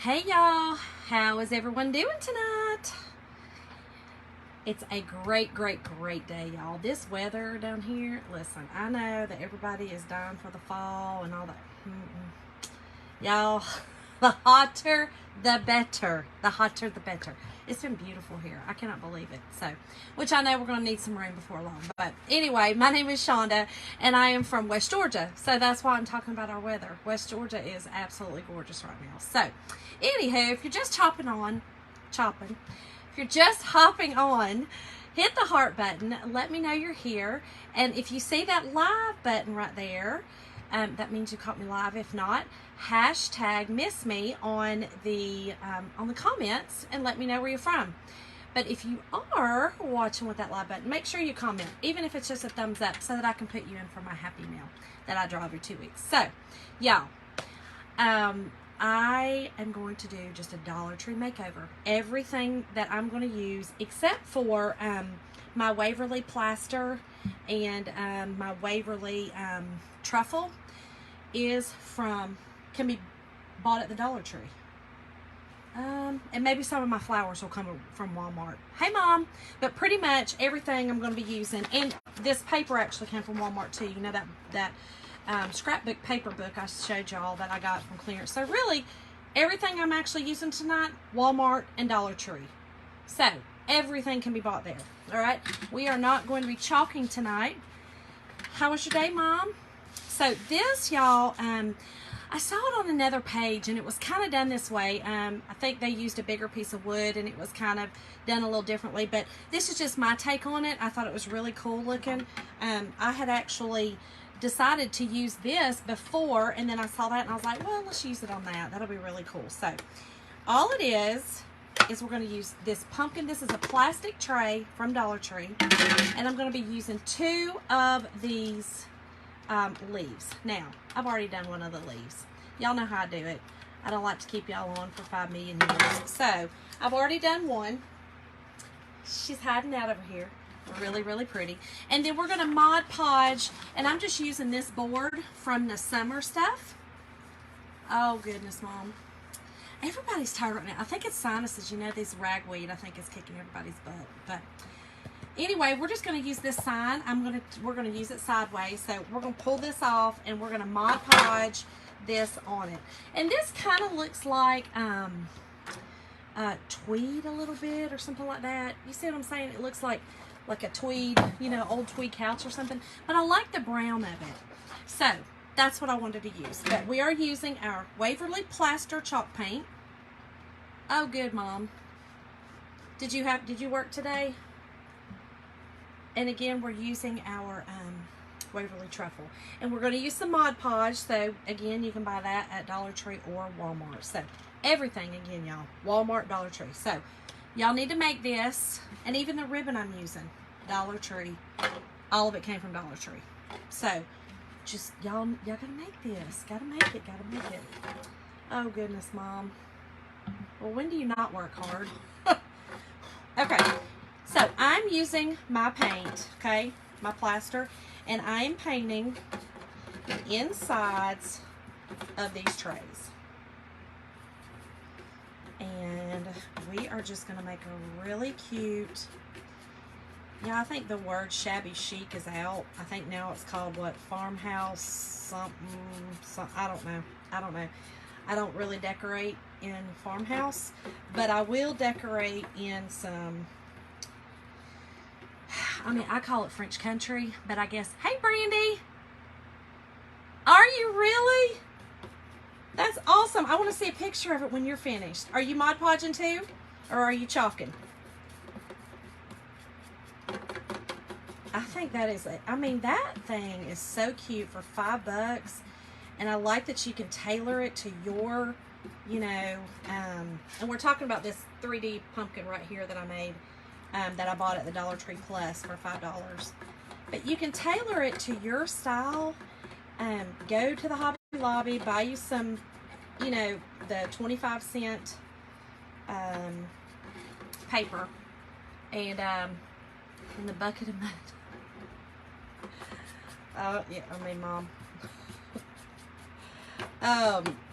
Hey y'all, how is everyone doing tonight? It's a great day, y'all. This weather down here, listen, I know that everybody is dying for the fall and all that. Y'all, the hotter the better. The hotter the better. It's been beautiful here. I cannot believe it. So, which I know we're going to need some rain before long. But anyway, my name is Shonda, and I am from West Georgia. So that's why I'm talking about our weather. West Georgia is absolutely gorgeous right now. So, anywho, if you're just if you're just hopping on, hit the heart button. Let me know you're here. And if you see that live button right there, that means you caught me live. If not, hashtag miss me on the comments and let me know where you're from. But if you are watching with that live button, make sure you comment, even if it's just a thumbs up, so that I can put you in for my happy meal that I draw every 2 weeks. So, y'all, I am going to do just a Dollar Tree makeover. Everything that I'm going to use, except for my Waverly plaster and my Waverly truffle, can be bought at the Dollar Tree. And maybe some of my flowers will come from Walmart. Hey, Mom. But pretty much everything I'm going to be using. And this paper actually came from Walmart, too. You know, that scrapbook paper book I showed y'all that I got from clearance. So, really, everything I'm actually using tonight, Walmart and Dollar Tree. So, everything can be bought there. All right? We are not going to be chalking tonight. How was your day, Mom? So, this, y'all, I saw it on another page, and it was kind of done this way. I think they used a bigger piece of wood, and it was kind of done a little differently. But this is just my take on it. I thought it was really cool looking. I had actually decided to use this before, and then I saw that, and I was like, well, let's use it on that. That'll be really cool. So, all it is we're going to use this pumpkin. This is a plastic tray from Dollar Tree, and I'm going to be using 2 of these leaves. Now, I've already done one of the leaves. Y'all know how I do it. I don't like to keep y'all on for 5 million years. So, I've already done one. She's hiding out over here. Really pretty. And then we're going to Mod Podge, and I'm just using this board from the summer stuff. Oh, goodness, Mom. Everybody's tired right now. I think it's sinuses. You know, this ragweed, I think, is kicking everybody's butt. But anyway, we're just going to use this sign. We're going to use it sideways. So we're going to pull this off, and we're going to Mod Podge this on it. And this kind of looks like tweed a little bit or something like that. You see what I'm saying? It looks like a tweed, you know, old tweed couch or something. But I like the brown of it. So that's what I wanted to use. But we are using our Waverly Plaster chalk paint. Oh, good, Mom. Did you work today? And again, we're using our Waverly truffle. And we're going to use some Mod Podge. So, again, you can buy that at Dollar Tree or Walmart. So, everything, again, y'all. Walmart, Dollar Tree. So, y'all need to make this. And even the ribbon I'm using, Dollar Tree. All of it came from Dollar Tree. So, just, y'all got to make this. Got to make it. Oh, goodness, Mom. Well, when do you not work hard? Okay. So, I'm using my paint, okay, my plaster, and I am painting the insides of these trays. And we are just going to make a really cute, yeah, I think the word shabby chic is out. I think now it's called, what, farmhouse something, I don't know. I don't really decorate in farmhouse, but I will decorate in some, I call it French country, but I guess, hey, Brandy, are you really? That's awesome. I want to see a picture of it when you're finished. Are you Mod Podging too, or are you chalking? I think that is it. That thing is so cute for $5, and I like that you can tailor it to your, you know, and we're talking about this 3D pumpkin right here that I made. That I bought at the Dollar Tree Plus for $5. But you can tailor it to your style. Go to the Hobby Lobby, buy you some, you know, the 25-cent paper, and the bucket of mud. Yeah, Mom.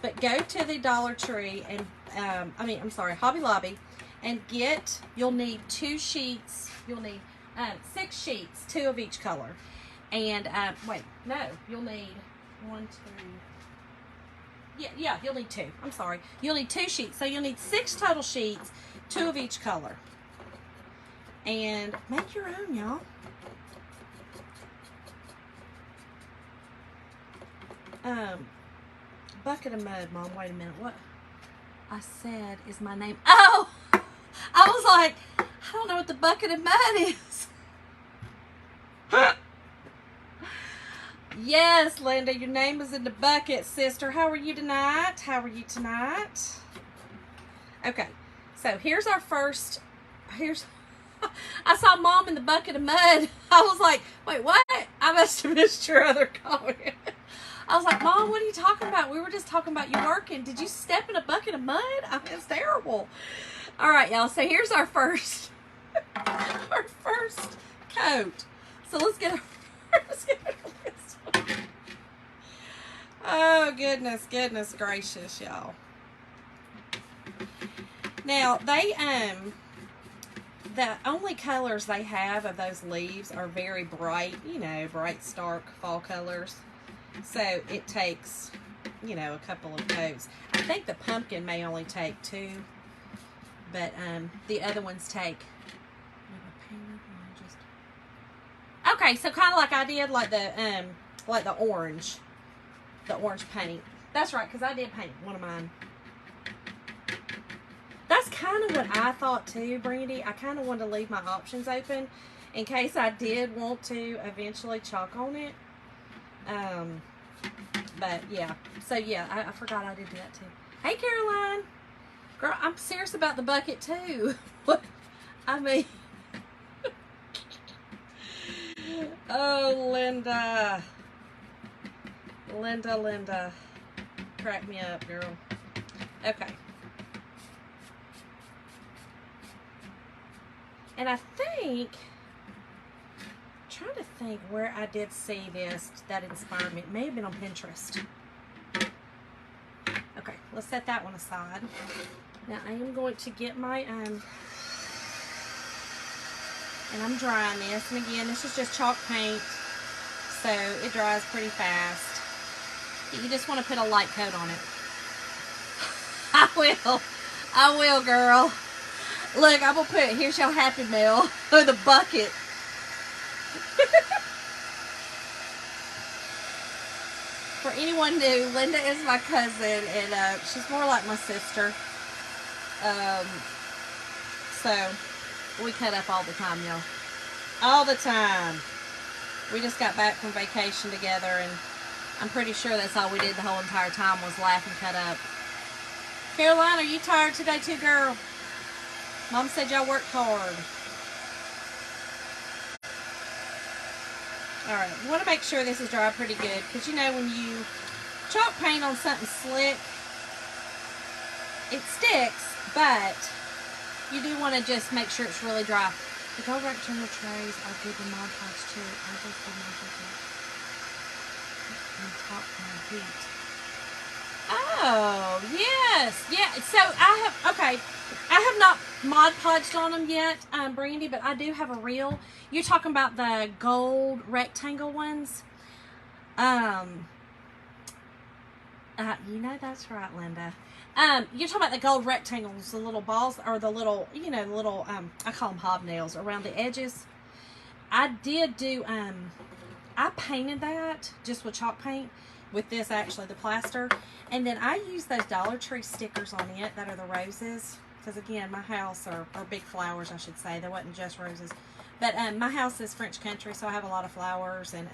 But go to the Dollar Tree and I'm sorry, Hobby Lobby, and you'll need 2 sheets. You'll need 6 sheets, 2 of each color. And, wait, no, you'll need 1, 2, yeah, you'll need 2. I'm sorry. You'll need 2 sheets. So you'll need 6 total sheets, 2 of each color. And make your own, y'all. Bucket of mud, Mom. Wait a minute. What I said is my name. Oh! I was like, I don't know what the bucket of mud is. Yes, Linda, your name is in the bucket, sister. How are you tonight? How are you tonight? Okay, so here's our first. I saw Mom in the bucket of mud. I was like, wait, what? I must have missed your other comment. I was like, Mom, what are you talking about? We were just talking about you working. Did you step in a bucket of mud? I mean, it's terrible. All right, y'all. So here's our first, our first coat. So let's get this one. Oh, goodness gracious, y'all. Now, the only colors they have of those leaves are very bright, bright, stark fall colors. So it takes, a couple of coats. I think the pumpkin may only take 2, but the other ones take. Okay, so kind of like I did, like the orange paint. That's right, because I did paint one of mine. That's kind of what I thought too, Brandy. I kind of wanted to leave my options open in case I did want to eventually chalk on it. But yeah, so yeah, I forgot I did that too. Hey, Caroline. Girl, I'm serious about the bucket too. What? I mean, oh, Linda. Linda. Crack me up, girl. Okay. And I think, trying to think where I did see this that inspired me. It may have been on Pinterest. Okay, let's set that one aside. Now I am going to get my, and I'm drying this. And again, this is just chalk paint, so it dries pretty fast. You just want to put a light coat on it. I will, girl. Look, I'm going to put, here's your Happy Meal, or the bucket. For anyone new, Linda is my cousin, and she's more like my sister. So, we cut up all the time, y'all. All the time. We just got back from vacation together, and I'm pretty sure that's all we did the whole entire time was laugh and cut up. Caroline, are you tired today too, girl? Mom said y'all worked hard. Alright, you want to make sure this is dry pretty good, because when you chalk paint on something slick, it sticks, but you do want to just make sure it's really dry. The gold rectangle trays are good in Mod Podge too. I just did Mod Podge and top my heat. Oh, yes. Yeah, so I have not Mod Podged on them yet, Brandy, but I do have a reel. You're talking about the gold rectangle ones? That's right, Linda. You're talking about the gold rectangles, the little balls, or the little, I call them hobnails around the edges. I did do, I painted that just with chalk paint, with this actually, the plaster. And then I used those Dollar Tree stickers on it that are the roses. Because again, my house are big flowers, I should say. They wasn't just roses. But my house is French country, so I have a lot of flowers and,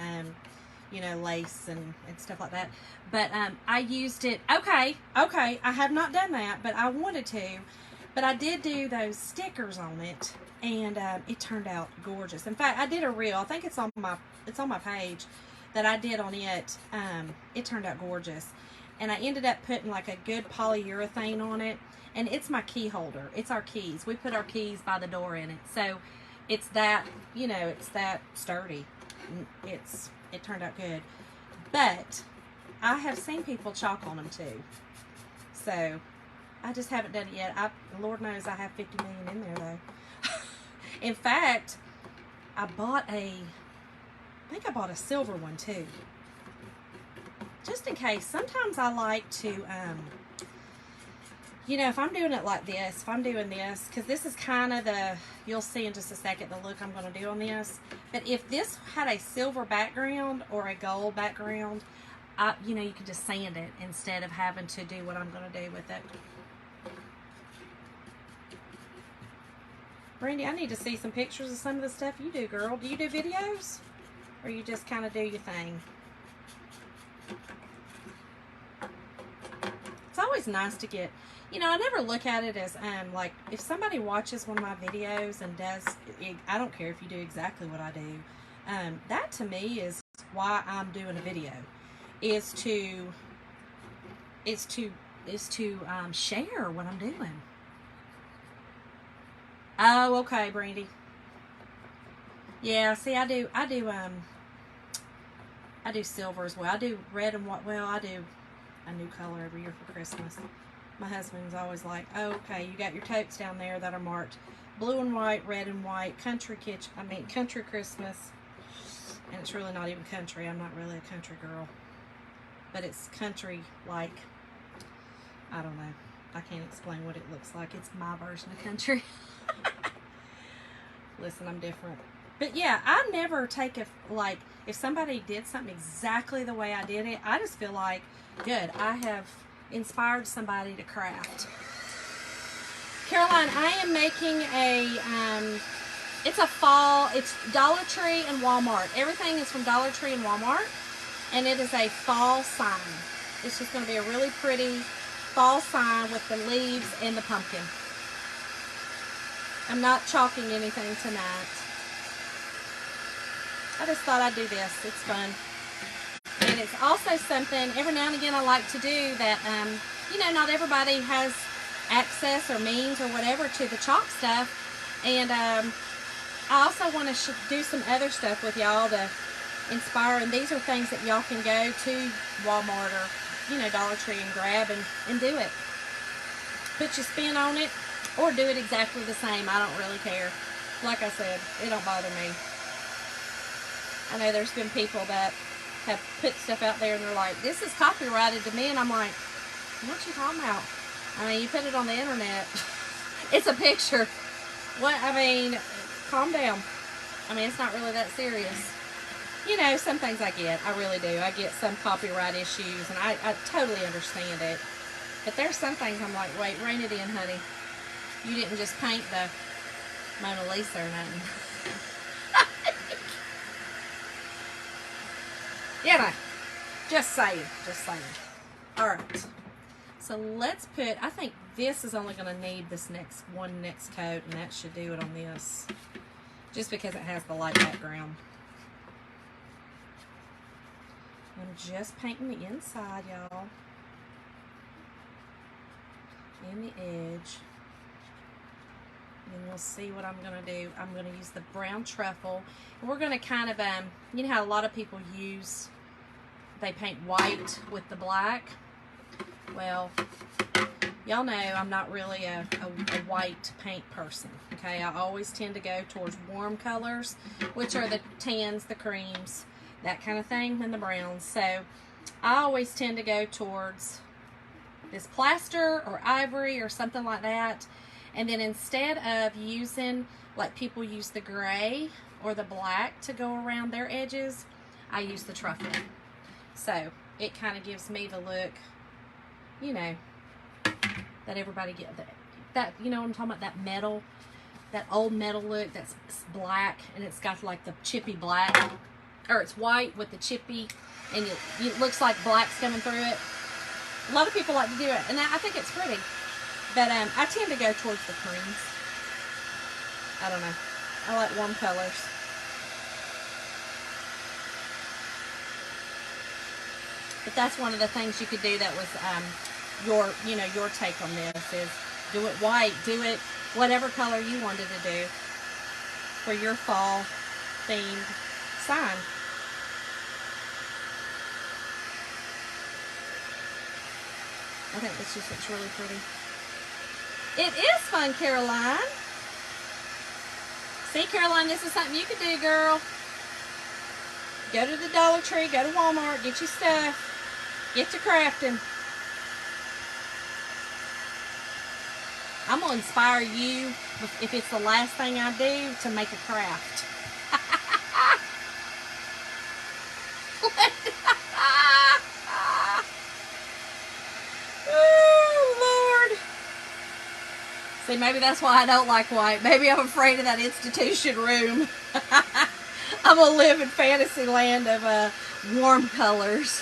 lace and stuff like that. But I used it. Okay, I have not done that, but I wanted to. But I did do those stickers on it, and it turned out gorgeous. In fact, I did a reel. I think it's on my page that I did on it. It turned out gorgeous. And I ended up putting like a good polyurethane on it. And it's my key holder. It's our keys. We put our keys by the door in it. So it's that, it's that sturdy. It turned out good. But I have seen people chalk on them too. So I just haven't done it yet. Lord knows I have 50 million in there though. In fact, I think I bought a silver one too. Just in case. Sometimes I like to, you know, if I'm doing it like this, if I'm doing this, because this is kind of you'll see in just a second the look I'm going to do on this. But if this had a silver background or a gold background, you know, you can just sand it instead of having to do what I'm going to do with it. Brandy, I need to see some pictures of some of the stuff you do, girl. Do you do videos? Or you just kind of do your thing? It's always nice to get, you know, I never look at it as, like, if somebody watches one of my videos and does, I don't care if you do exactly what I do. That to me is why I'm doing a video. Is to share what I'm doing. Oh, okay, Brandy. Yeah, see, I do silver as well. I do red and white. Well, I do a new color every year for Christmas. My husband's always like, oh, okay, you got your totes down there that are marked blue and white, red and white, country Christmas. And it's really not even country. I'm not really a country girl. But it's country like, I don't know. I can't explain what it looks like. It's my version of country. Listen, I'm different. But yeah, I never take like, if somebody did something exactly the way I did it, I just feel like, good, I have inspired somebody to craft. Caroline, I am making it's a fall, it's Dollar Tree and Walmart. Everything is from Dollar Tree and Walmart. And it is a fall sign. It's just going to be a really pretty fall sign with the leaves and the pumpkin. I'm not chalking anything tonight. I just thought I'd do this. It's fun. And it's also something, every now and again I like to do that, you know, not everybody has access or means or whatever to the chalk stuff. And I also want to do some other stuff with y'all to inspire. And these are things that y'all can go to Walmart or, you know, Dollar Tree and grab and do it. Put your spin on it or do it exactly the same. I don't really care. Like I said, it don't bother me. I know there's been people that have put stuff out there and they're like, this is copyrighted to me. And I'm like, what you talking about? I mean, you put it on the internet. It's a picture. What? I mean, calm down. I mean, it's not really that serious. You know, some things I get. I really do. I get some copyright issues and I totally understand it. But there's some things I'm like, wait, rein it in, honey. You didn't just paint the Mona Lisa or nothing. Yeah, no. Just saying. Just saying. Alright. So let's put, I think this is only going to need this next coat, and that should do it on this. Just because it has the light background. I'm just painting the inside, y'all. And the edge. And we'll see what I'm going to do. I'm going to use the brown truffle. And we're going to kind of, you know how a lot of people use, they paint white with the black. Well, y'all know I'm not really a white paint person. Okay, I always tend to go towards warm colors, which are the tans, the creams, that kind of thing, and the browns. So I always tend to go towards this plaster or ivory or something like that. And then instead of using, like people use the gray or the black to go around their edges, I use the truffle. So it kind of gives me the look, you know, that everybody get that, you know what I'm talking about, that metal, that old metal look that's black and it's got like the chippy black, or it's white with the chippy and it looks like black's coming through it. A lot of people like to do it and I think it's pretty. But I tend to go towards the creams. I don't know. I like warm colors. But that's one of the things you could do that was your take on this is do it white, do it whatever color you wanted to do for your fall themed sign. I think this just looks really pretty. It is fun, Caroline. See, Caroline, this is something you can do, girl. Go to the Dollar Tree, go to Walmart, get your stuff, get to crafting. I'm going to inspire you, if it's the last thing I do, to make a craft. Oh, Lord. See, maybe that's why I don't like white. Maybe I'm afraid of that institution room. I'm going to live in fantasy land of warm colors.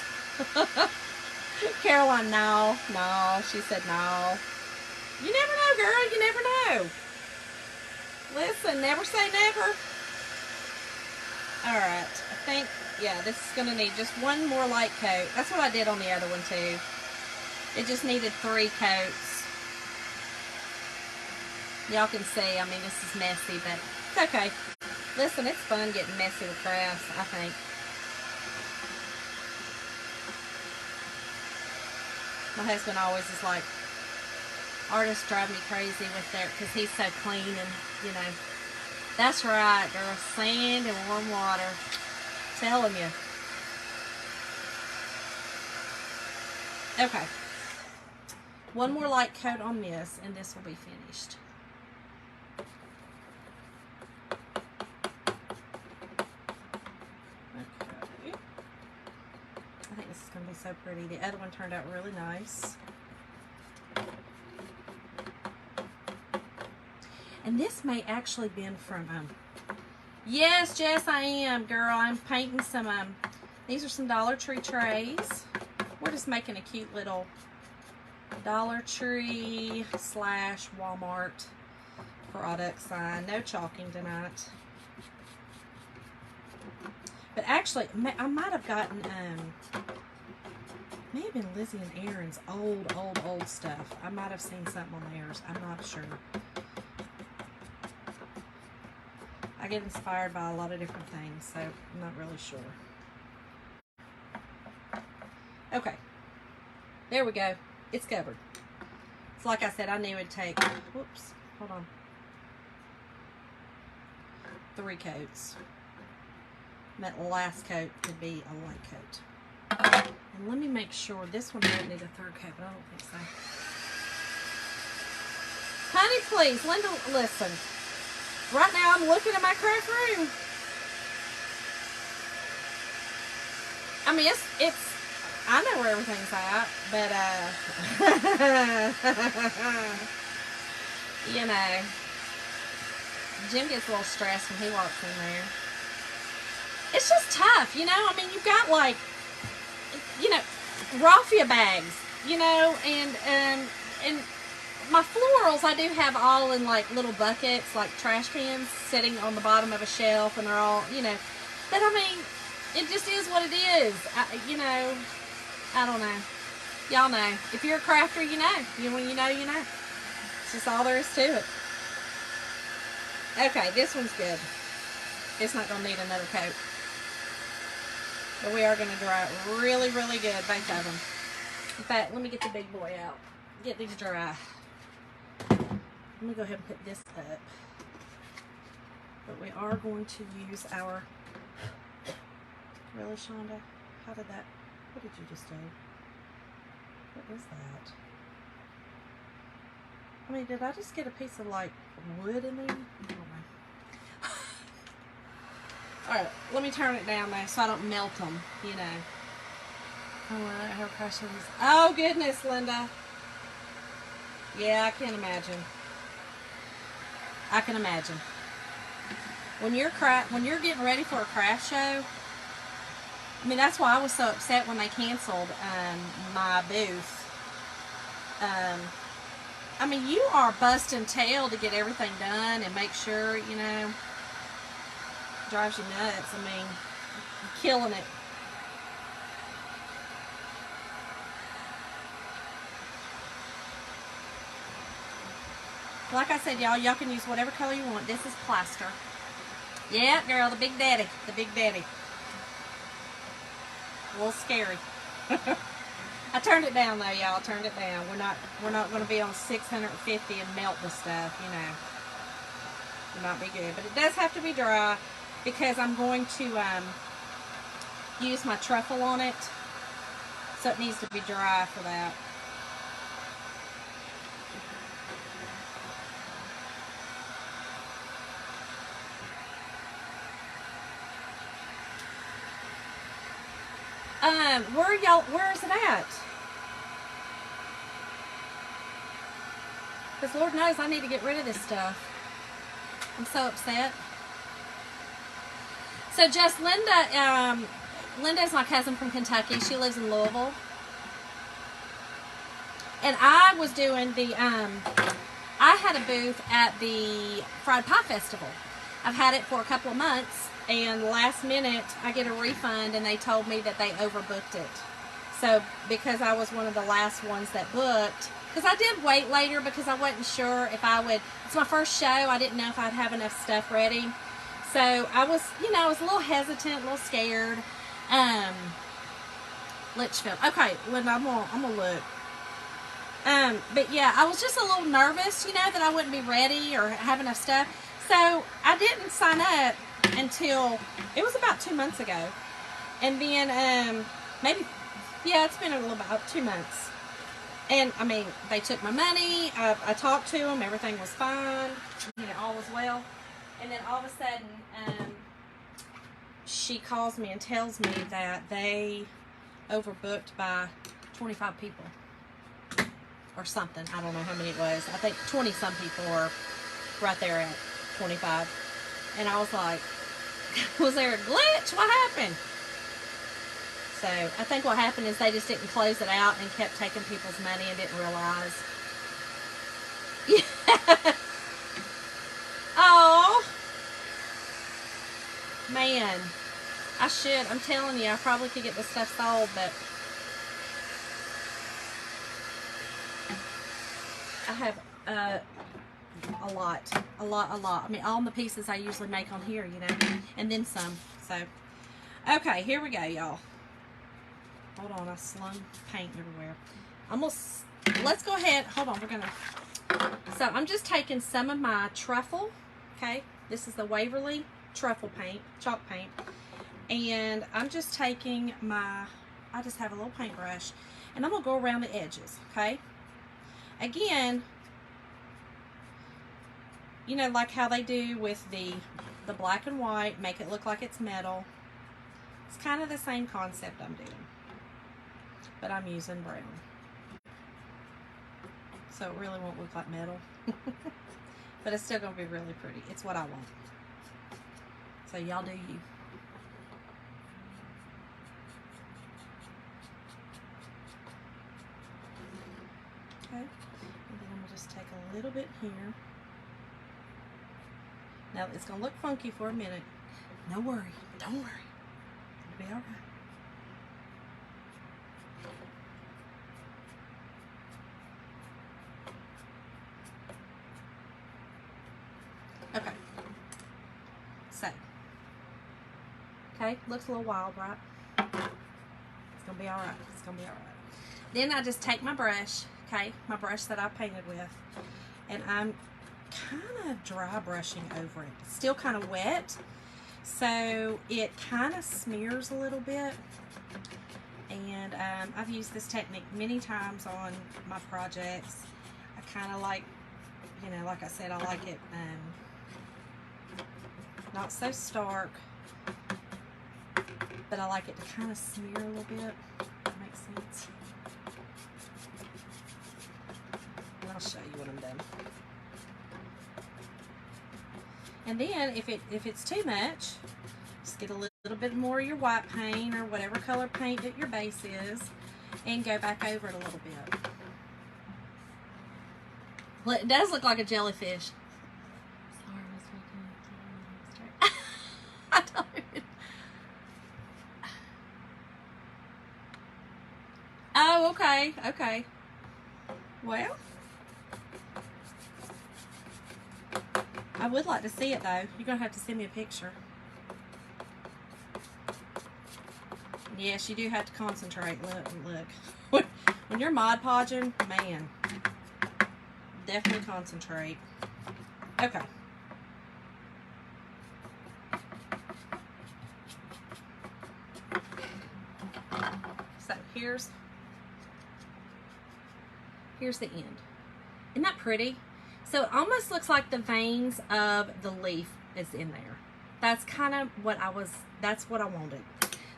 Caroline, no. She said no. You never know, girl. You never know. Listen, never say never. Alright, I think, yeah, this is going to need just one more light coat. That's what I did on the other one, too. It just needed 3 coats. Y'all can see, I mean, this is messy, but it's okay. Listen, it's fun getting messy with crafts, I think. My husband always is like, artists drive me crazy with their, because he's so clean and, you know. That's right, girl. Sand and warm water. Telling you. Okay. One more light coat on this, and this will be finished. Okay. I think this is going to be so pretty. The other one turned out really nice. And this may actually been from, yes, Jess, I am, girl. I'm painting some, these are some Dollar Tree trays. We're just making a cute little Dollar Tree / Walmart product sign. No chalking tonight. But actually, I might have gotten, may have been Lizzie and Aaron's old stuff. I might have seen something on theirs. I'm not sure. I get inspired by a lot of different things, so I'm not really sure. Okay. There we go. It's covered. It's like I said, I knew it would take, whoops, hold on, 3 coats. And that last coat could be a light coat. And let me make sure, this one might need a 3rd coat, but I don't think so. Honey, please, Linda, listen. Right now, I'm looking at my craft room. I mean, it's, I know where everything's at, but, you know, Jim gets a little stressed when he walks in there. It's just tough, you know? I mean, you've got, like, you know, raffia bags, you know, and my florals, I do have all in, like, little buckets, like trash cans, sitting on the bottom of a shelf, and they're all, you know. But, I mean, it just is what it is. You know, I don't know. Y'all know. If you're a crafter, you know. When you know, you know. It's just all there is to it. Okay, this one's good. It's not going to need another coat. But we are going to dry it really, really good, both of them. In fact, let me get the big boy out. Get these dry. Let me go ahead and put this up. But we are going to use our... Really, Shonda? How did that... What did you just do? What is that? I mean, did I just get a piece of, like, wood in there? I don't know. Alright, let me turn it down, though, so I don't melt them, you know. Oh, well, let her crush these. Oh, goodness, Linda. Yeah, I can't imagine. I can imagine. When you're getting ready for a craft show, I mean, that's why I was so upset when they canceled my booth. I mean, you are busting tail to get everything done and make sure, you know, drives you nuts. I mean, you're killing it. Like I said, y'all can use whatever color you want. This is plaster. Yeah, girl, the big daddy. The big daddy. A little scary. I turned it down though, y'all. Turned it down. We're not going to be on 650 and melt the stuff, you know. It might be good, but it does have to be dry because I'm going to use my truffle on it, so it needs to be dry for that. Where is it at? Because Lord knows I need to get rid of this stuff. I'm so upset. So just Linda's my cousin from Kentucky. She lives in Louisville. And I was doing I had a booth at the Fried Pie Festival. I've had it for a couple of months, and last minute I get a refund and they told me that they overbooked it. So because I was one of the last ones that booked, because I did wait later because I wasn't sure if I would, it's my first show, I didn't know if I'd have enough stuff ready. So I was, you know, I was a little hesitant, a little scared. Litchfield. Okay, Linda, I'm gonna look. But yeah, I was just a little nervous, you know, that I wouldn't be ready or have enough stuff. So I didn't sign up until, it was about 2 months ago. And then, maybe, yeah, it's been a little about 2 months. And, I mean, they took my money, I talked to them, everything was fine, you know, all was well. And then all of a sudden, she calls me and tells me that they overbooked by 25 people. Or something, I don't know how many it was. I think 20 some people were right there at 25. And I was like, was there a glitch? What happened? So I think what happened is they just didn't close it out and kept taking people's money and didn't realize. Yeah. Oh. Man. I should. I'm telling you, I probably could get this stuff sold, but I have a lot. I mean, all the pieces I usually make on here, you know, and then some. So, okay, here we go, y'all. Hold on, I slung paint everywhere. Let's go ahead. Hold on, so I'm just taking some of my truffle, okay? This is the Waverly truffle paint, chalk paint. And I'm just taking I just have a little paintbrush, and I'm going to go around the edges, okay? Again, you know, like how they do with the black and white, make it look like it's metal. It's kind of the same concept I'm doing, but I'm using brown. So it really won't look like metal, but it's still going to be really pretty. It's what I want. So y'all do you. Okay, and then I'm going to just take a little bit here. Now it's going to look funky for a minute. No worry, don't worry. It'll be all right. Okay. So. Okay, looks a little wild, right? It's going to be all right. It's going to be all right. Then I just take my brush, okay, my brush that I painted with, and I'm kind of dry brushing over it. It's still kind of wet, so it kind of smears a little bit. And I've used this technique many times on my projects. I kind of like, you know, like I said, I like it not so stark, but I like it to kind of smear a little bit. That makes sense. And I'll show you what I'm doing. And then if it's too much, just get a little bit more of your white paint or whatever color paint that your base is, and go back over it a little bit. Well, it does look like a jellyfish. I don't even. Oh, okay, okay. Well, I would like to see it though. You're gonna have to send me a picture. Yes, you do have to concentrate. Look. When you're Mod Podging, man, definitely concentrate. Okay. So here's the end. Isn't that pretty? So it almost looks like the veins of the leaf is in there. That's kind of what that's what I wanted.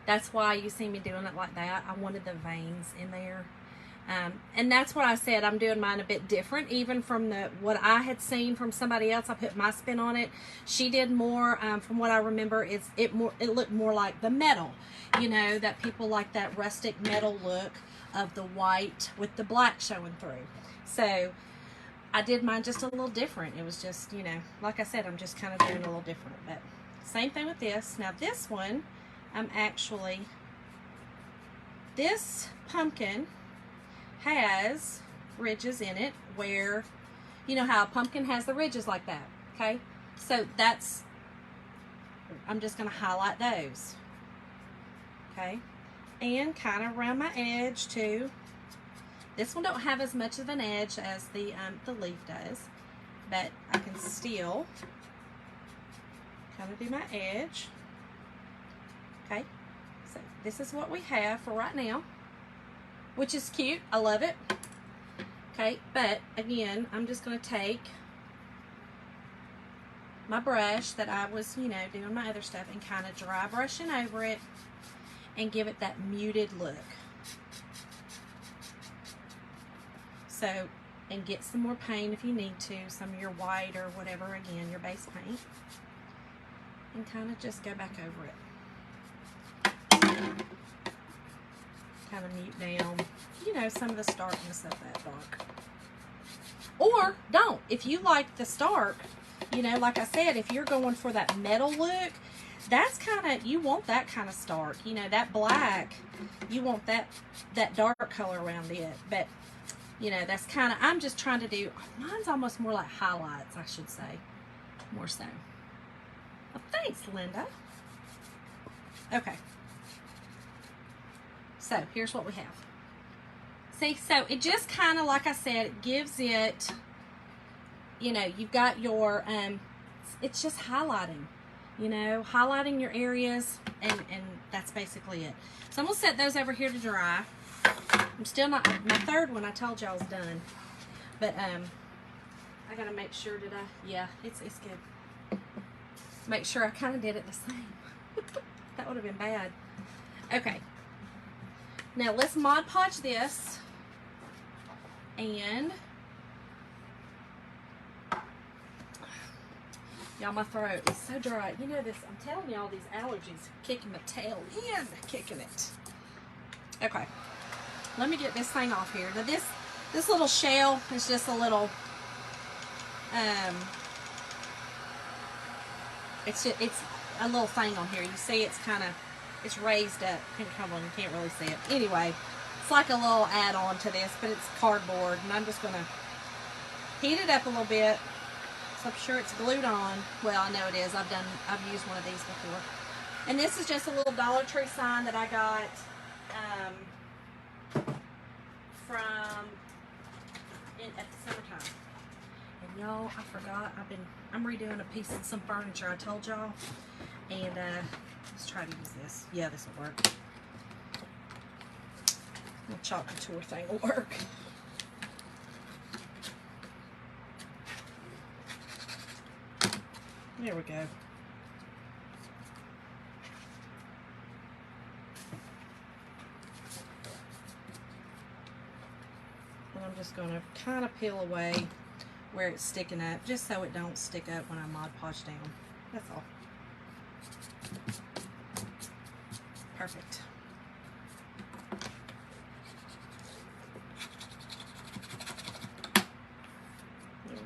That's why you see me doing it like that. I wanted the veins in there. And that's what I said. I'm doing mine a bit different, even from what I had seen from somebody else. I put my spin on it. She did more. From what I remember, it looked more like the metal. You know, that people like that rustic metal look of the white with the black showing through. So I did mine just a little different. It was just, you know, like I said, I'm just kind of doing a little different. But same thing with this. Now this one, this pumpkin has ridges in it where, you know how a pumpkin has the ridges like that, okay? So I'm just going to highlight those, okay? And kind of around my edge too. This one don't have as much of an edge as the leaf does, but I can still kind of do my edge, okay? So this is what we have for right now, which is cute. I love it. Okay, but again, I'm just going to take my brush that I was, you know, doing my other stuff and kind of dry brushing over it and give it that muted look. So, and get some more paint if you need to, some of your white or whatever, again, your base paint, and kind of just go back over it. Kind of mute down, you know, some of the starkness of that dark. Or don't. If you like the stark, you know, like I said, if you're going for that metal look, that's kind of, you want that kind of stark. You know, that black, you want that dark color around it. But, you know, that's kind of, I'm just trying to do, mine's almost more like highlights, I should say. More so. Well, thanks, Linda. Okay. So here's what we have. See, so it just kind of, like I said, it gives it, you know, you've got your, it's just highlighting, you know, highlighting your areas, and that's basically it. So I'm going to set those over here to dry. I'm still not, my third one I told y'all is done, but I got to make sure yeah, it's good. Make sure I kind of did it the same. That would have been bad. Okay. Now let's Mod Podge this, and y'all, my throat is so dry. You know this, I'm telling y'all, these allergies kicking my tail in, kicking it. Okay, let me get this thing off here. Now this little shell is just a little, it's a little thing on here. You see, it's kind of, it's raised up. Come on, you can't really see it. Anyway, it's like a little add-on to this, but it's cardboard, and I'm just going to heat it up a little bit, so I'm sure it's glued on. Well, I know it is. I've used one of these before. And this is just a little Dollar Tree sign that I got at the summertime. And y'all, I forgot, I'm redoing a piece of some furniture, I told y'all. And let's try to use this. Yeah, this will work. The chocolate tour thing will work. There we go. And I'm just going to kind of peel away where it's sticking up, just so it don't stick up when I Mod Podge down. That's all. Perfect. There we go.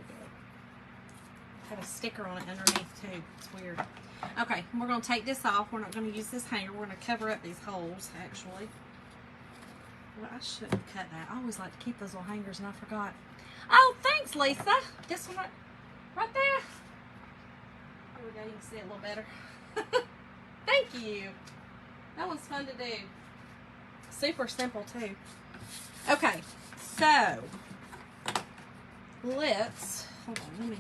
Had a sticker on it underneath too. It's weird. Okay, we're going to take this off. We're not going to use this hanger. We're going to cover up these holes, actually. Well, I shouldn't have cut that. I always like to keep those little hangers, and I forgot. Oh, thanks, Lisa. This one right there. There we go. You can see it a little better. Thank you. That one's fun to do. Super simple too. Okay, so let's, hold on, let me,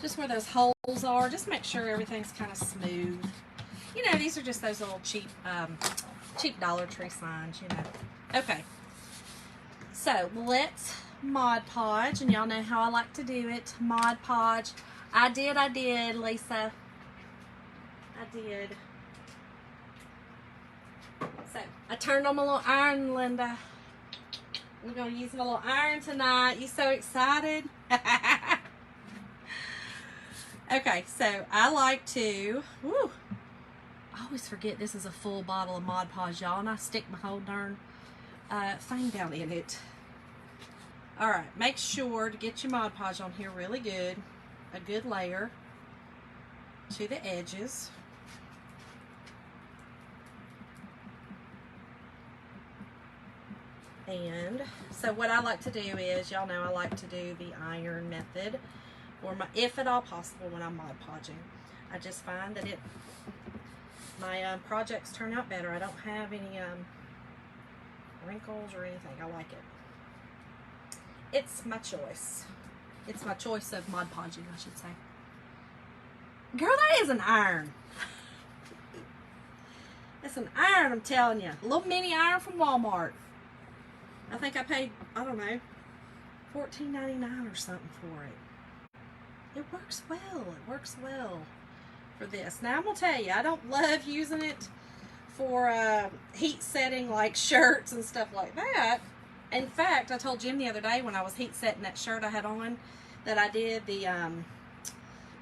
just where those holes are, just make sure everything's kind of smooth. You know, these are just those little cheap Dollar Tree signs, you know. Okay, so let's Mod Podge, and y'all know how I like to do it. Mod Podge. I did, Lisa. I did. So, I turned on my little iron, Linda. We're going to use my little iron tonight. You so excited? Okay, so I like to, woo, I always forget this is a full bottle of Mod Podge, y'all, and I stick my whole darn thing down in it. Alright, make sure to get your Mod Podge on here really good. A good layer to the edges. And so what I like to do is, y'all know I like to do the iron method, or if at all possible when I'm Mod Podging. I just find that my projects turn out better. I don't have any wrinkles or anything. I like it. It's my choice. It's my choice of Mod Podging, I should say. Girl, that is an iron. It's an iron, I'm telling you. A little mini iron from Walmart. I think I paid, I don't know, $14.99 or something for it. It works well. It works well for this. Now, I'm going to tell you, I don't love using it for heat setting like shirts and stuff like that. In fact, I told Jim the other day when I was heat setting that shirt I had on that I did the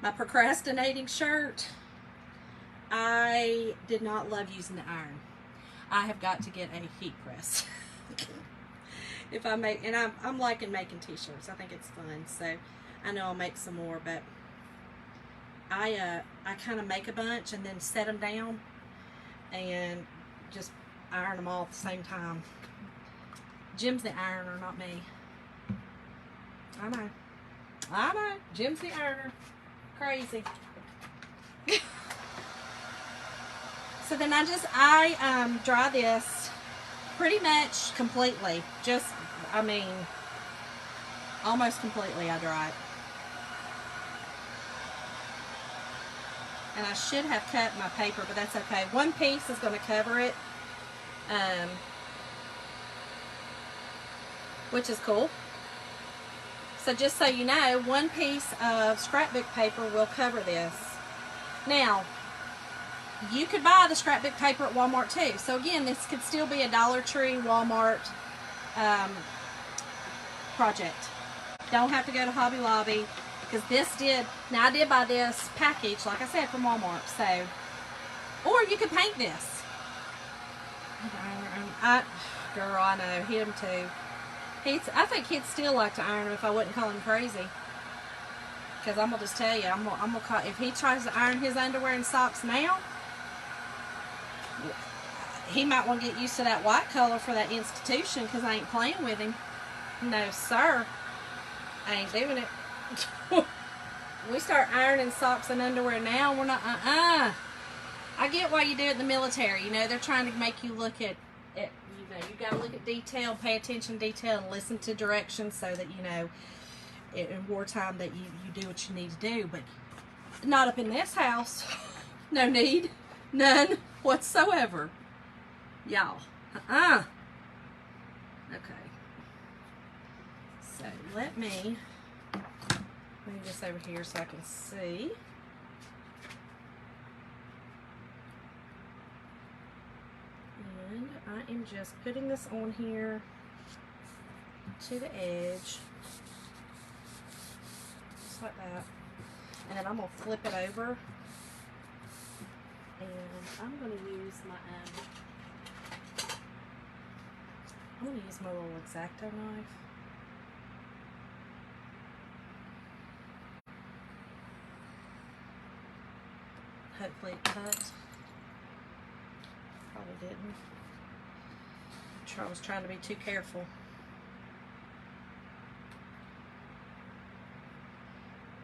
my procrastinating shirt. I did not love using the iron. I have got to get a heat press. If I make, and I'm liking making t-shirts. I think it's fun. So I know I'll make some more, but I kind of make a bunch and then set them down and just iron them all at the same time. Jim's the ironer, not me. I know. Jim's the ironer. Crazy. So then I dry this pretty much completely. Just, I mean, almost completely I dry it. And I should have cut my paper, but that's okay. One piece is going to cover it, which is cool. So just so you know, one piece of scrapbook paper will cover this. Now, you could buy the scrapbook paper at Walmart too. So again, this could still be a Dollar Tree, Walmart project. Don't have to go to Hobby Lobby, because this did, now I did buy this package, like I said, from Walmart. So, or you could paint this. Girl, I know, him too. I think he'd still like to iron them if I wouldn't call him crazy. Because I'm going to just tell you, I'm gonna call, if he tries to iron his underwear and socks now, he might want to get used to that white color for that institution, because I ain't playing with him. No, sir. I ain't doing it. We start ironing socks and underwear now, we're not, I get why you do it in the military. You know, they're trying to make you look at you know, you got to look at detail, pay attention to detail, and listen to directions so that, you know, in wartime that you do what you need to do. But not up in this house. No need. None whatsoever. Y'all. Okay. So let me move this over here so I can see. And I am just putting this on here to the edge. Just like that. And then I'm going to flip it over. And I'm going to use my little X-Acto knife. Hopefully it cut. Probably didn't. I was trying to be too careful.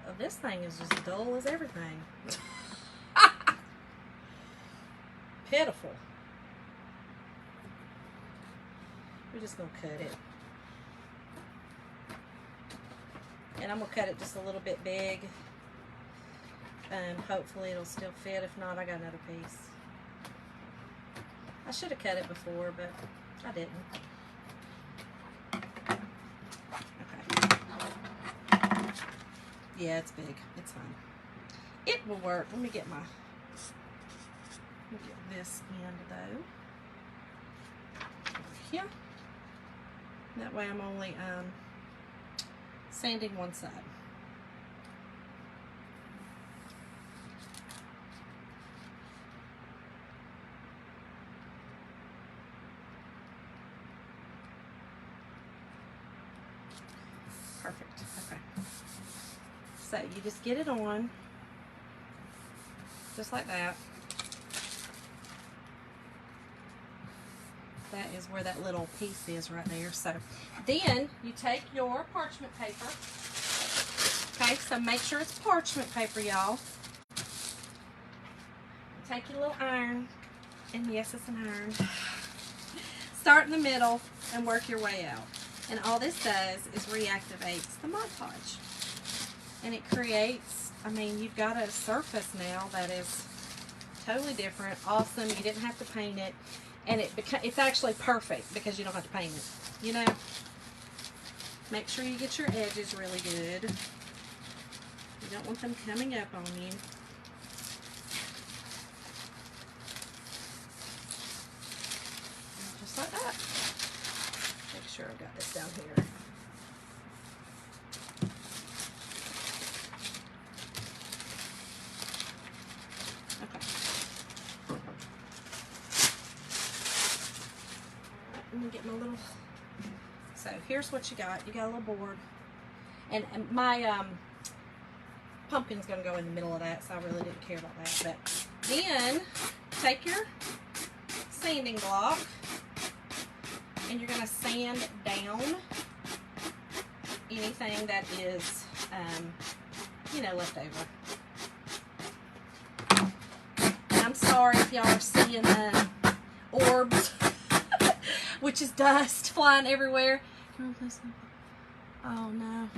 Oh, this thing is just dull as everything. Pitiful. We're just going to cut it. And I'm going to cut it just a little bit big. Hopefully it'll still fit. If not, I got another piece. I should have cut it before, but I didn't. Okay. Yeah, it's big. It's fine. It will work. Let me get this end though. Over here. That way I'm only sanding one side. Perfect. Okay. So you just get it on, just like that. That is where that little piece is right there. So then you take your parchment paper. Okay, so make sure it's parchment paper, y'all. Take your little iron, and yes, it's an iron. Start in the middle and work your way out. And all this does is reactivates the Mod Podge. And it creates, I mean, you've got a surface now that is totally different, awesome. You didn't have to paint it. And it's actually perfect because you don't have to paint it, you know. Make sure you get your edges really good. You don't want them coming up on you. And just like that. Make sure I've got this down here. Let me get my little, so here's what you got. You got a little board, and my pumpkin's going to go in the middle of that, so I really didn't care about that. But then take your sanding block, and you're going to sand down anything that is, you know, left over. And I'm sorry if y'all are seeing orbs. Which is dust flying everywhere. Oh no.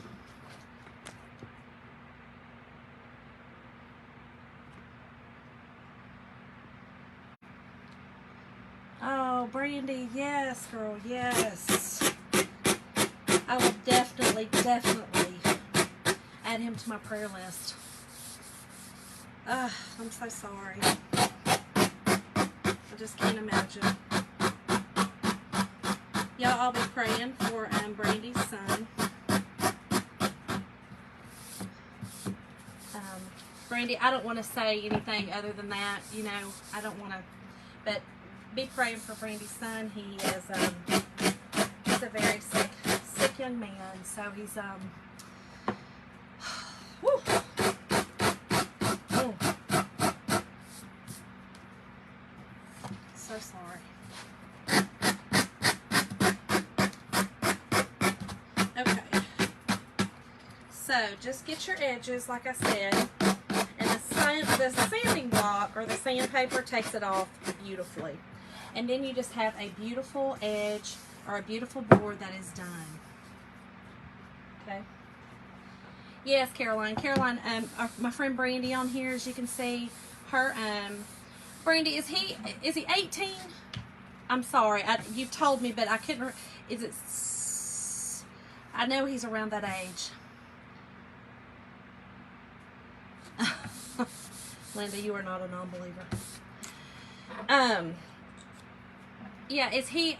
Oh, Brandy, yes, girl, yes. I will definitely add him to my prayer list. I'm so sorry. I just can't imagine. Y'all, I'll be praying for Brandy's son. Brandy, I don't want to say anything other than that. You know, I don't want to, but be praying for Brandy's son. He is he's a very sick young man. So he's whew. Oh. So sorry. So just get your edges, like I said, and the sanding block or the sandpaper takes it off beautifully. And then you just have a beautiful edge or a beautiful board that is done. Okay. Yes, Caroline. Caroline, my friend Brandy on here, as you can see, her Brandy, is he 18? I'm sorry, you've told me, but I couldn't. Is it? I know he's around that age. Linda, you are not a non-believer. Yeah, is he,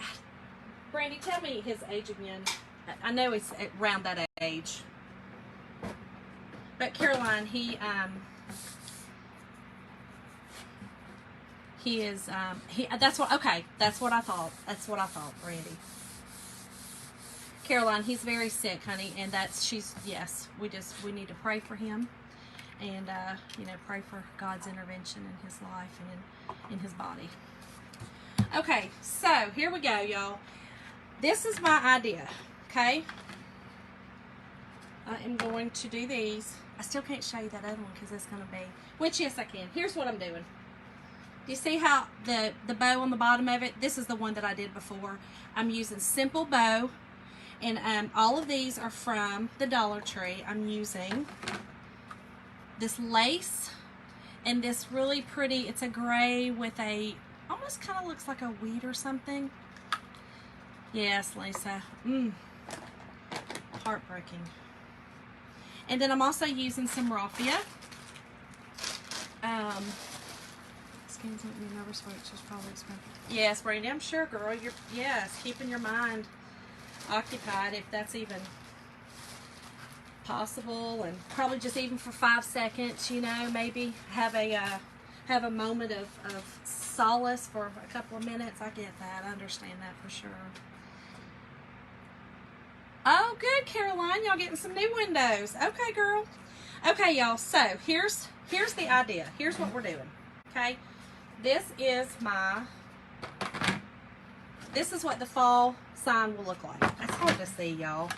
Brandy, tell me his age again. I know he's around that age. But Caroline, he is, that's what I thought. That's what I thought, Brandy. Caroline, he's very sick, honey, and yes, we need to pray for him. And, you know, pray for God's intervention in his life and in his body. Okay, so here we go, y'all. This is my idea, okay? I am going to do these. I still can't show you that other one because it's going to be, which, yes, I can. Here's what I'm doing. You see how the bow on the bottom of it? This is the one that I did before. I'm using Simple Bow, and all of these are from the Dollar Tree. I'm using this lace and this really pretty, it's a gray with a, almost kind of looks like a wheat or something. Yes, Lisa. Heartbreaking. And then I'm also using some raffia. Skins make me nervous, which is probably expensive. Yes, Brandy, I'm sure, girl. You're, yes, keeping your mind occupied, if that's even possible, and probably just even for 5 seconds, you know, maybe have a moment of solace for a couple of minutes. I get that. I understand that for sure. Oh, good, Caroline. Y'all getting some new windows. Okay, girl. Okay, y'all. So here's the idea. Here's what we're doing. Okay, this is what the fall sign will look like. It's hard to see, y'all.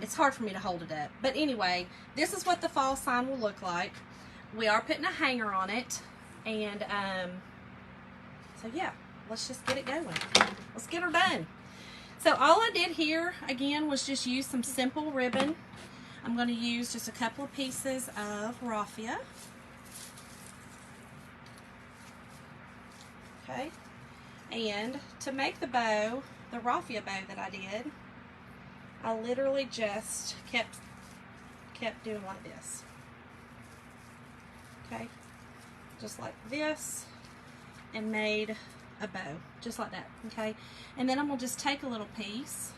It's hard for me to hold it up. But anyway, this is what the fall sign will look like. We are putting a hanger on it. And so yeah, let's just get it going. Let's get her done. So all I did here, again, was just use some simple ribbon. I'm going to use just a couple of pieces of raffia. Okay. And to make the bow, the raffia bow that I did, I literally just kept doing like this. Okay. Just like this, and made a bow, just like that. Okay. And then I'm going to just take a little piece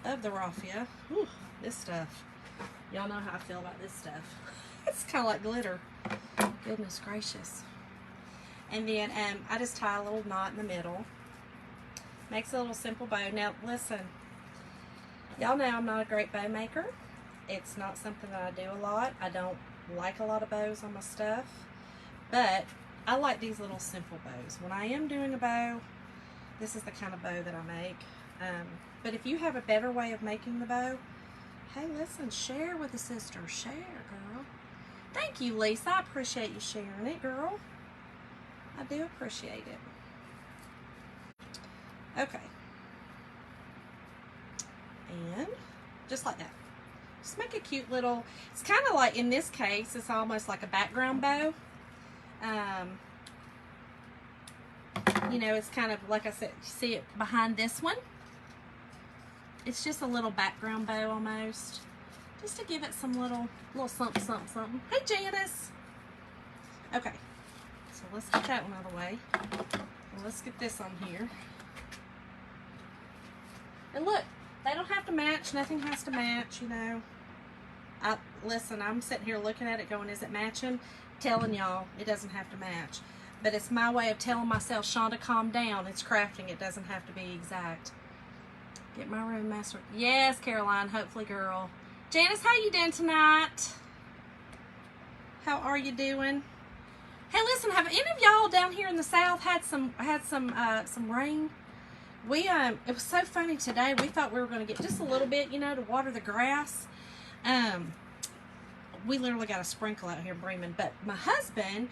of the raffia. Whew, this stuff. Y'all know how I feel about this stuff. It's kind of like glitter. Goodness gracious. And then I just tie a little knot in the middle. Makes a little simple bow. Now listen, y'all know I'm not a great bow maker. It's not something that I do a lot. I don't like a lot of bows on my stuff, but I like these little simple bows. When I am doing a bow, this is the kind of bow that I make. But if you have a better way of making the bow, hey, listen, share with a sister. Share, girl. Thank you, Lisa. I appreciate you sharing it, girl. I do appreciate it. Okay. And just like that. Just make a cute little, it's kind of like, in this case, it's almost like a background bow. You know, it's kind of, like I said, you see it behind this one? It's just a little background bow almost. Just to give it some little something, something, something. Hey, Janice. Okay. So let's get that one out of the way. And let's get this on here. And look, they don't have to match. Nothing has to match, you know. Listen, I'm sitting here looking at it going, is it matching? Telling y'all, it doesn't have to match. But it's my way of telling myself, Shonda, calm down. It's crafting. It doesn't have to be exact. Get my room master. Yes, Caroline. Hopefully, girl. Janice, how you doing tonight? How are you doing? Hey, listen, have any of y'all down here in the South had some rain? It was so funny today. We thought we were going to get just a little bit, you know, to water the grass. We literally got a sprinkle out here in Bremen, but my husband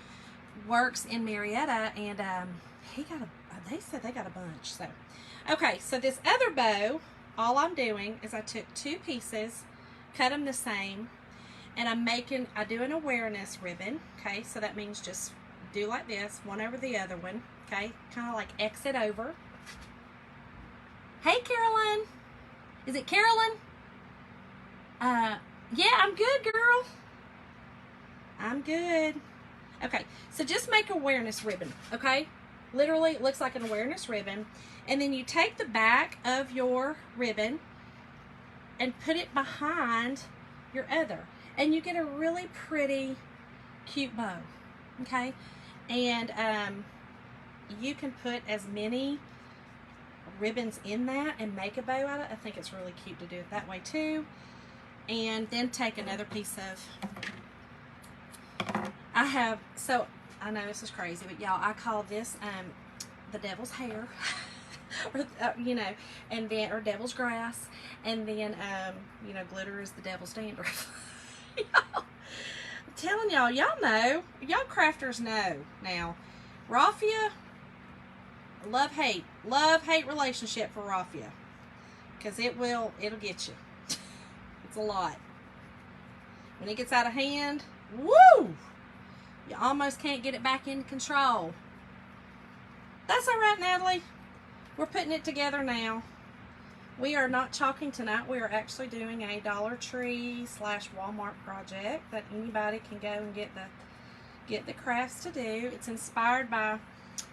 works in Marietta, and they said they got a bunch. So, okay, so this other bow, all I'm doing is I took 2 pieces, cut them the same, and I do an awareness ribbon. Okay, so that means just do like this, one over the other one. Okay, kind of like X it over. Hey, Caroline. Is it Carolyn? Yeah, I'm good, girl. I'm good. Okay, so just make awareness ribbon, okay? Literally, it looks like an awareness ribbon. And then you take the back of your ribbon and put it behind your other. And you get a really pretty, cute bow, okay? And you can put as many ribbons in that and make a bow out of it. I think it's really cute to do it that way too. And then take another piece of, I know this is crazy, but y'all, I call this the devil's hair, or you know, and then, or devil's grass, and then you know, glitter is the devil's dandruff. telling y'all, y'all know, y'all crafters know now. Raffia, love-hate relationship for raffia. Because it'll get you. It's a lot. When it gets out of hand, woo! You almost can't get it back into control. That's all right, Natalie. We're putting it together now. We are not chalking tonight. We are actually doing a Dollar Tree / Walmart project that anybody can go and get the crafts to do. It's inspired by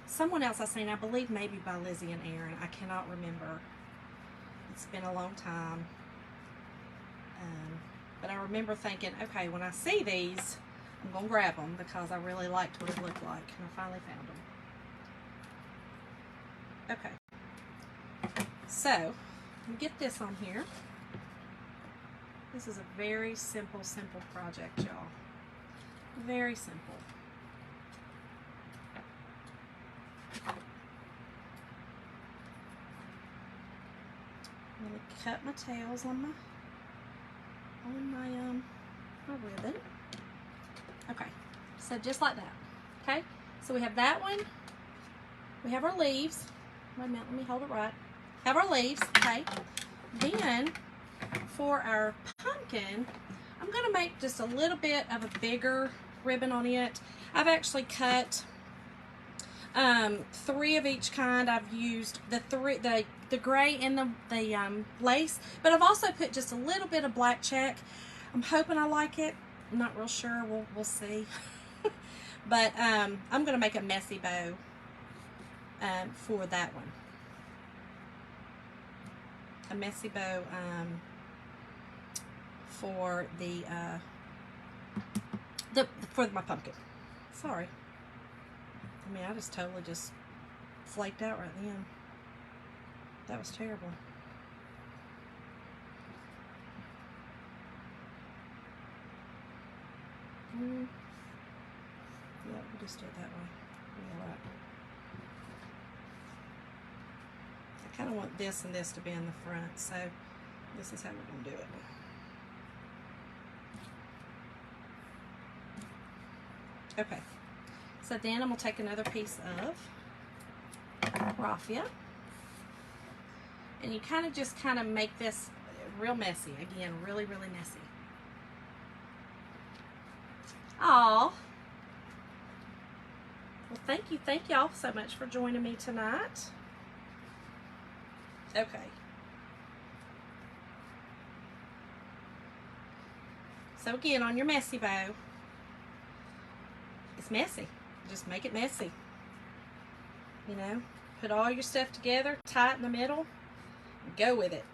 someone else I've seen, I believe maybe by Lizzie and Aaron. I cannot remember. It's been a long time. But I remember thinking, okay, when I see these, I'm going to grab them because I really liked what it looked like. And I finally found them. Okay. So, get this on here. This is a very simple project, y'all. Very simple. I'm going to cut my tails on my ribbon. Okay, so just like that. Okay, so we have that one. We have our leaves. Wait a minute, let me hold it right. Have our leaves. Okay. Then for our pumpkin, I'm going to make just a little bit of a bigger ribbon on it. I've actually cut 3 of each kind. I've used the gray and the lace, but I've also put just a little bit of black check. I'm hoping I like it. I'm not real sure. We'll see. But I'm going to make a messy bow for that one. A messy bow for for my pumpkin. Sorry. I mean, I just totally just flaked out right then. That was terrible. Yeah, we'll just do it that way. All right. I kind of want this and this to be in the front, so this is how we're going to do it. Okay, so then I'm going to take another piece of raffia, and you just kind of make this real messy. Again, really messy. Aw. Well, thank y'all so much for joining me tonight. Okay. So again, on your messy bow, it's messy. Just make it messy. You know, put all your stuff together, tie it in the middle, and go with it.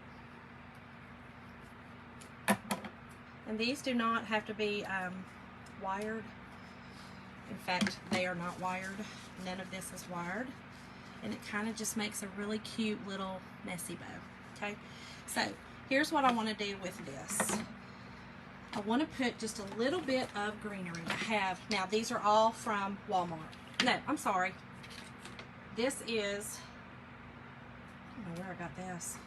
And these do not have to be wired. In fact, they are not wired. None of this is wired. And it kind of just makes a really cute little messy bow. Okay, so here's what I want to do with this. I want to put just a little bit of greenery. Now these are all from Walmart. No, I'm sorry. This is, I don't know where I got this.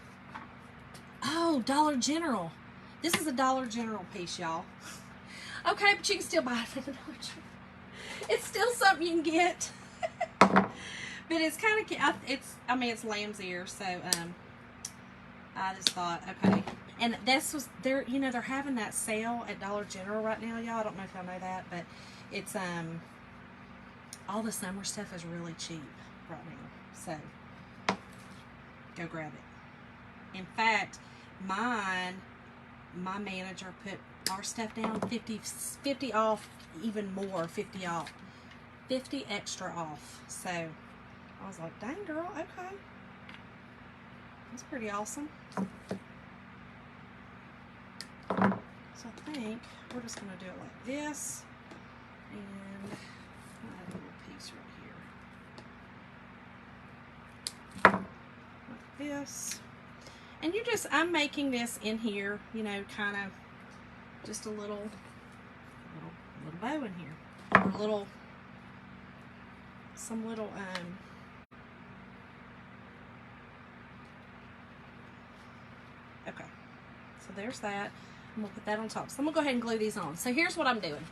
Oh, Dollar General. This is a Dollar General piece, y'all. Okay, but you can still buy it from the Dollar General. It's still something you can get. But it's kind of, I mean, it's lamb's ear, so I just thought, okay. And this was, they're having that sale at Dollar General right now, y'all. I don't know if y'all know that, but it's, all the summer stuff is really cheap right now. So, go grab it. In fact, my manager put our stuff down 50 off, even more, 50 off. 50 extra off. So, I was like, dang girl, okay. That's pretty awesome. So I think we're just going to do it like this. And I have a little piece right here. Like this. And I'm making this in here, kind of just a little bow in here. Or some little, okay. So there's that. I'm going to put that on top. So I'm going to go ahead and glue these on. So here's what I'm doing.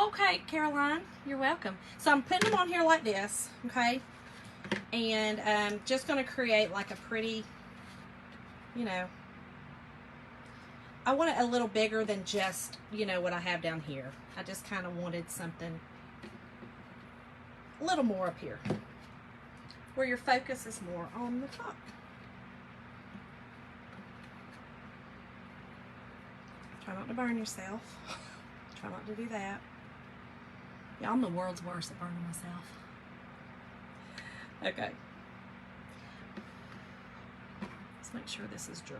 Oh, okay, Caroline. You're welcome. So I'm putting them on here like this, okay? And I'm just going to create like a pretty, you know, I want it a little bigger than just, you know, what I have down here. I just kind of wanted something a little more up here, where your focus is more on the top. Try not to burn yourself. Try not to do that. Yeah, I'm the world's worst at burning myself. Okay. Let's make sure this is dry.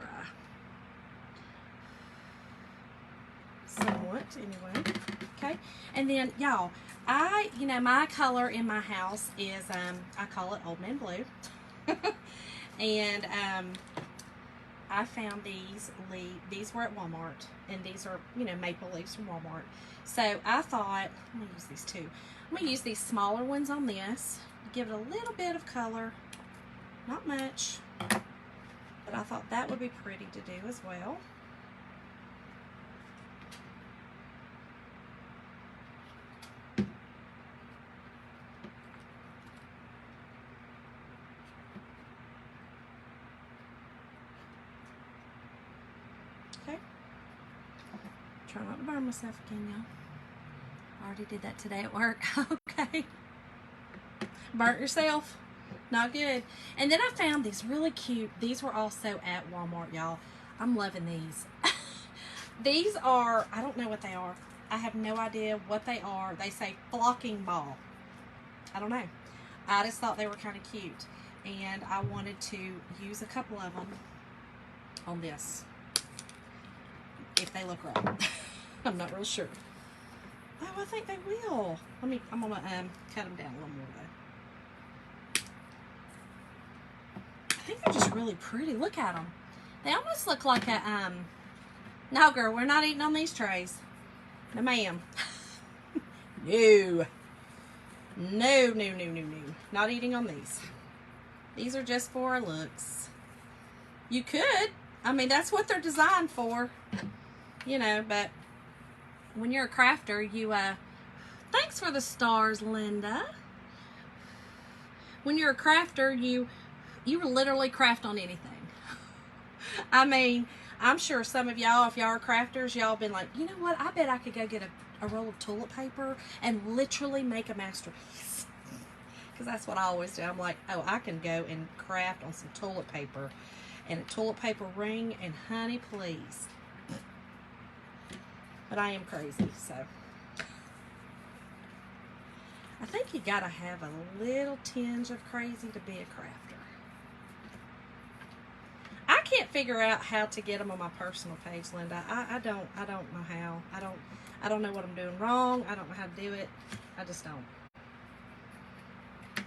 Somewhat, anyway. Okay. And then, y'all, you know, my color in my house is, I call it Old Man Blue. And, I found these were at Walmart, and these are, you know, maple leaves from Walmart. So I thought, I'm going to use these too. I'm going to use these smaller ones on this, give it a little bit of color, not much, but I thought that would be pretty to do as well. Okay. Try not to burn myself again, y'all. I already did that today at work. Okay. Burnt yourself. Not good. And then I found these really cute. These were also at Walmart, y'all. I'm loving these. These are, I don't know what they are. I have no idea what they are. They say flocking ball. I don't know. I just thought they were kind of cute. And I wanted to use a couple of them on this, if they look right. I'm not real sure. Oh, I think they will. I'm gonna cut them down a little more though. I think they're just really pretty. Look at them. They almost look like a no, girl, we're not eating on these trays. No, ma'am. No. No, no, no, no, no. Not eating on these. These are just for our looks. You could. I mean, that's what they're designed for. You know, but when you're a crafter, you, thanks for the stars, Linda. When you're a crafter, you literally craft on anything. I mean, I'm sure some of y'all, if y'all are crafters, y'all been like, you know what, I bet I could go get a roll of toilet paper and literally make a masterpiece. Because that's what I always do. I'm like, oh, I can go and craft on some toilet paper and a toilet paper ring, and honey, please. But I am crazy, so. I think you gotta have a little tinge of crazy to be a crafter. I can't figure out how to get them on my personal page, Linda. I don't know how. I don't know what I'm doing wrong. I don't know how to do it. I just don't.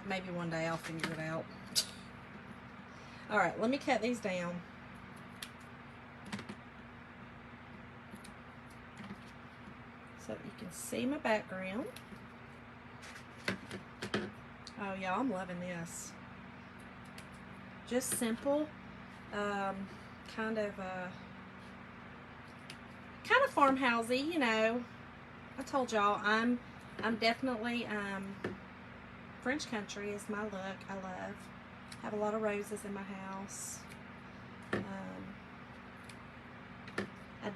Maybe one day I'll figure it out. All right, let me cut these down. So you can see my background. Oh yeah, I'm loving this. Just simple, kind of farmhousey, you know. I told y'all I'm definitely French country is my look. I love. Have a lot of roses in my house. I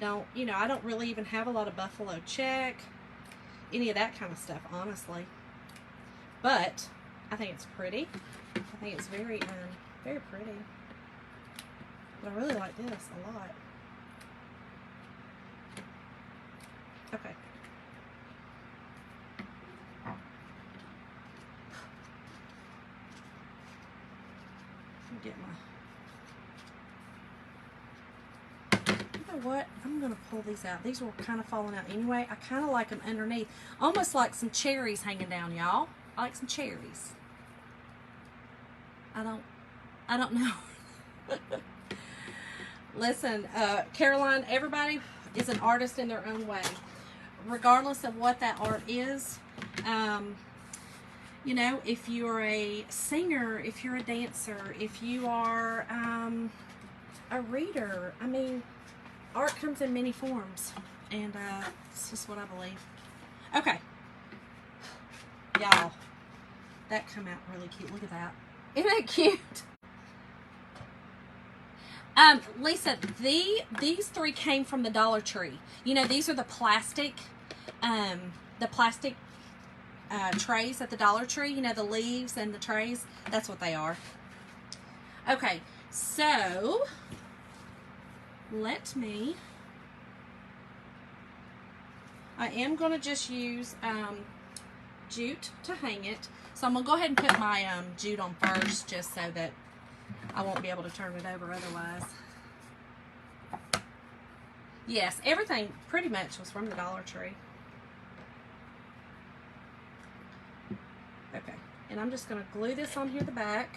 don't really even have a lot of buffalo check, any of that kind of stuff, honestly. But I think it's pretty. I think it's very pretty. But I really like this a lot. Okay. Get my. You know what? I'm gonna pull these out. These were kind of falling out anyway. I kind of like them underneath, almost like some cherries hanging down, y'all. I like some cherries. I don't know. Listen, Caroline, everybody is an artist in their own way, regardless of what that art is. You know, if you're a singer, if you're a dancer, if you are a reader, I mean, art comes in many forms, and it's just what I believe. Okay. Y'all, that come out really cute. Look at that. Isn't that cute? Lisa, these three came from the Dollar Tree. You know, these are the plastic trays at the Dollar Tree. You know, the leaves and the trays. That's what they are. Okay, so I am going to just use jute to hang it. So I'm going to go ahead and put my jute on first, just so that I won't be able to turn it over otherwise. Yes, everything pretty much was from the Dollar Tree. Okay, and I'm just going to glue this on here at the back.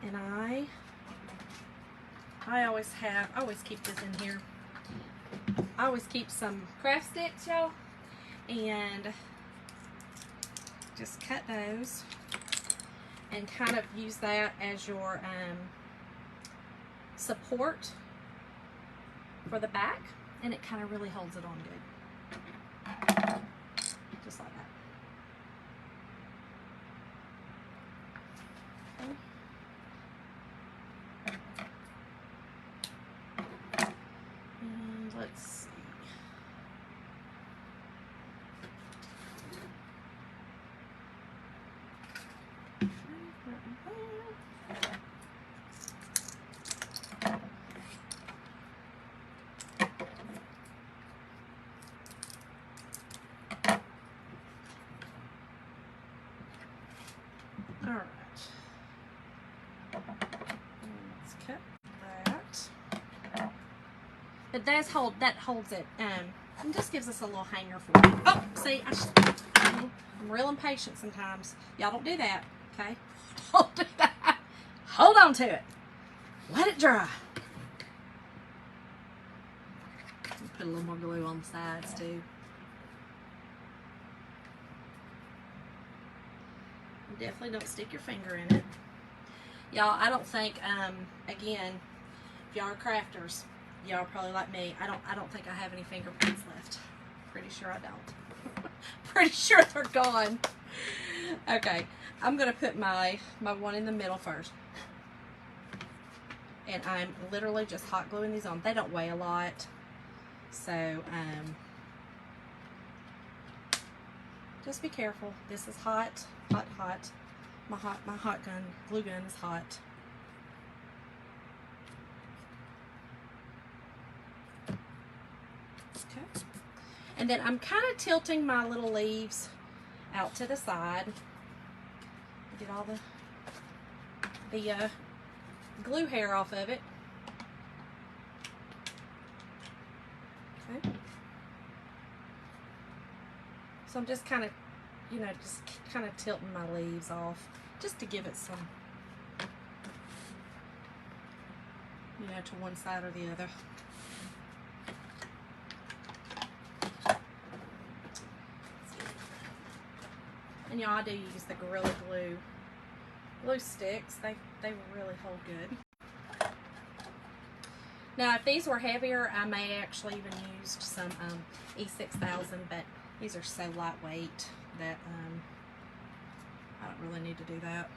And I always keep this in here. I always keep some craft sticks, y'all, and just cut those and kind of use that as your support for the back, and it kind of really holds it on good, just like that. Okay. And let's see. All right. Let's cut that. But that holds it. And just gives us a little hanger for it. Oh, see, I'm real impatient sometimes. Y'all don't do that, okay? Don't do that. Hold on to it. Let it dry. Put a little more glue on the sides too. Definitely don't stick your finger in it. Y'all, I don't think, again, if y'all are crafters, y'all are probably like me. I don't think I have any fingerprints left. Pretty sure I don't. Pretty sure they're gone. Okay, I'm gonna put my one in the middle first. And I'm literally just hot gluing these on. They don't weigh a lot. So, just be careful. This is hot, hot, hot. My hot glue gun is hot. Okay. And then I'm kind of tilting my little leaves out to the side. Get all the glue hair off of it. Okay. So I'm just kind of, just kind of tilting my leaves off, just to give it some, to one side or the other. And y'all, I do use the Gorilla glue sticks. They really hold good. Now, if these were heavier, I may actually even used some E6000, but these are so lightweight that I don't really need to do that.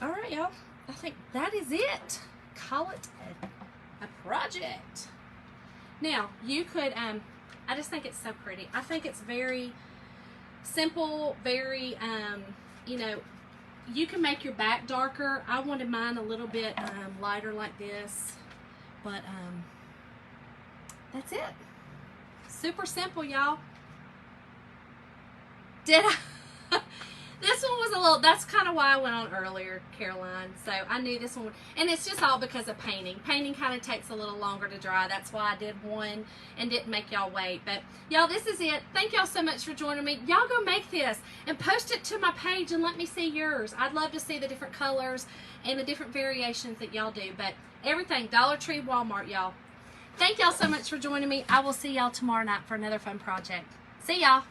All right, y'all. I think that is it. Call it a project. Now, you could, I just think it's so pretty. I think it's very simple, very, you can make your back darker. I wanted mine a little bit lighter like this, but that's it. Super simple, y'all. Did I? This one was a little, that's kind of why I went on earlier, Caroline. So I knew this one, and it's just all because of painting. Painting kind of takes a little longer to dry. That's why I did one and didn't make y'all wait. But y'all, this is it. Thank y'all so much for joining me. Y'all go make this and post it to my page and let me see yours. I'd love to see the different colors and the different variations that y'all do. But everything, Dollar Tree, Walmart, y'all. Thank y'all so much for joining me. I will see y'all tomorrow night for another fun project. See y'all.